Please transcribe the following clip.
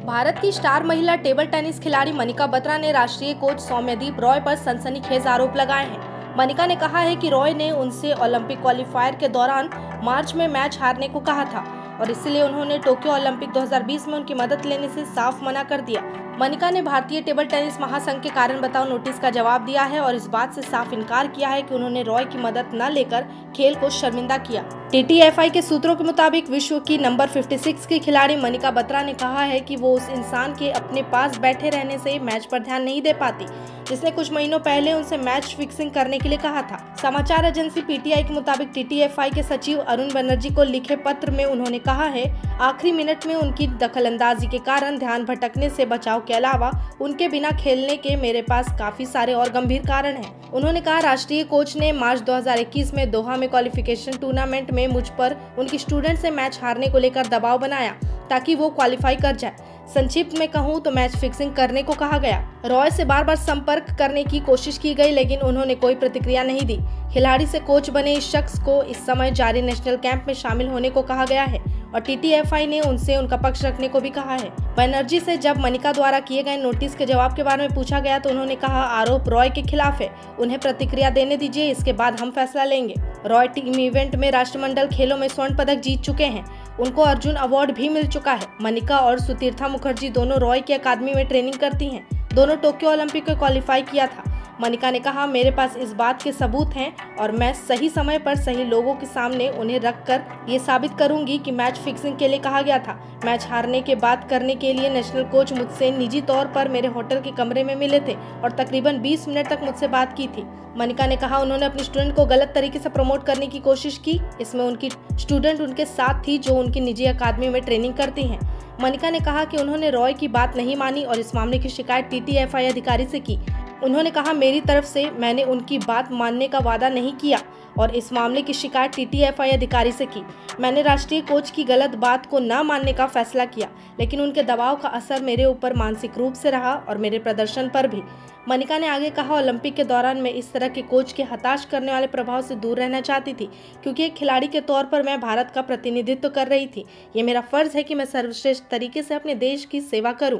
भारत की स्टार महिला table tennis खिलाड़ी मनिका बत्रा ने राष्ट्रीय कोच सौम्यदीप रॉय पर सनसनीखेज आरोप लगाए हैं। मनिका ने कहा है कि रॉय ने उनसे ओलंपिक क्वालिफायर के दौरान मार्च में मैच हारने को कहा था और इसलिए उन्होंने टोक्यो ओलंपिक 2020 में उनकी मदद लेने से साफ मना कर दिया। मनिका ने भारतीय टेबल टेनिस महासंघ के कारण बताओ नोटिस का जवाब दिया है और इस बात से साफ इनकार किया है कि उन्होंने रॉय की मदद न लेकर खेल को शर्मिंदा किया। TTFI के सूत्रों के मुताबिक विश्व की नंबर 56 की खिलाड़ी मनिका बत्रा ने कहा है कि वो उस इंसान के अपने पास बैठे रहने से मैच पर ध्यान नहीं दे पाती जिसने कुछ महीनों पहले उनसे मैच फिक्सिंग करने के लिए कहा था। समाचार एजेंसी PTI के मुताबिक TTFI के सचिव अरुण बनर्जी को लिखे पत्र में उन्होंने कहा है, आखिरी मिनट में उनकी दखलंदाजी के कारण ध्यान भटकने से बचाव के अलावा उनके बिना खेलने के मेरे पास काफी सारे और गंभीर कारण हैं। उन्होंने कहा, राष्ट्रीय कोच ने मार्च 2021 में दोहा में क्वालिफिकेशन टूर्नामेंट में मुझ पर उनकी स्टूडेंट से मैच हारने को लेकर दबाव बनाया ताकि वो क्वालिफाई कर जाए। संक्षिप्त में कहूँ तो मैच फिक्सिंग करने को कहा गया। रॉय से बार बार संपर्क करने की कोशिश की गई लेकिन उन्होंने कोई प्रतिक्रिया नहीं दी। खिलाड़ी से कोच बने इस शख्स को इस समय जारी नेशनल कैंप में शामिल होने को कहा गया है और TTFI ने उनसे उनका पक्ष रखने को भी कहा है। बनर्जी से जब मनिका द्वारा किए गए नोटिस के जवाब के बारे में पूछा गया तो उन्होंने कहा, आरोप रॉय के खिलाफ है, उन्हें प्रतिक्रिया देने दीजिए, इसके बाद हम फैसला लेंगे। रॉय टीम इवेंट में राष्ट्रमंडल खेलों में स्वर्ण पदक जीत चुके हैं, उनको अर्जुन अवार्ड भी मिल चुका है। मनिका और सुतीर्था मुखर्जी दोनों रॉय की अकादमी में ट्रेनिंग करती हैं, दोनों टोक्यो ओलंपिक को क्वालिफाई किया था। मनिका ने कहा, मेरे पास इस बात के सबूत हैं और मैं सही समय पर सही लोगों के सामने उन्हें रखकर ये साबित करूंगी कि मैच फिक्सिंग के लिए कहा गया था। मैच हारने के बाद करने के लिए नेशनल कोच मुझसे निजी तौर पर मेरे होटल के कमरे में मिले थे और तकरीबन 20 मिनट तक मुझसे बात की थी। मनिका ने कहा, उन्होंने अपनी स्टूडेंट को गलत तरीके से प्रमोट करने की कोशिश की। इसमें उनकी स्टूडेंट उनके साथ थी जो उनकी निजी अकादमी में ट्रेनिंग करती हैं। मनिका ने कहा कि उन्होंने रॉय की बात नहीं मानी और इस मामले की शिकायत TTFI अधिकारी से की। उन्होंने कहा, मेरी तरफ से मैंने उनकी बात मानने का वादा नहीं किया और इस मामले की शिकायत TTFI अधिकारी से की। मैंने राष्ट्रीय कोच की गलत बात को न मानने का फैसला किया लेकिन उनके दबाव का असर मेरे ऊपर मानसिक रूप से रहा और मेरे प्रदर्शन पर भी। मनिका ने आगे कहा, ओलंपिक के दौरान मैं इस तरह के कोच के हताश करने वाले प्रभाव से दूर रहना चाहती थी क्योंकि एक खिलाड़ी के तौर पर मैं भारत का प्रतिनिधित्व कर रही थी। ये मेरा फर्ज है कि मैं सर्वश्रेष्ठ तरीके से अपने देश की सेवा करूं।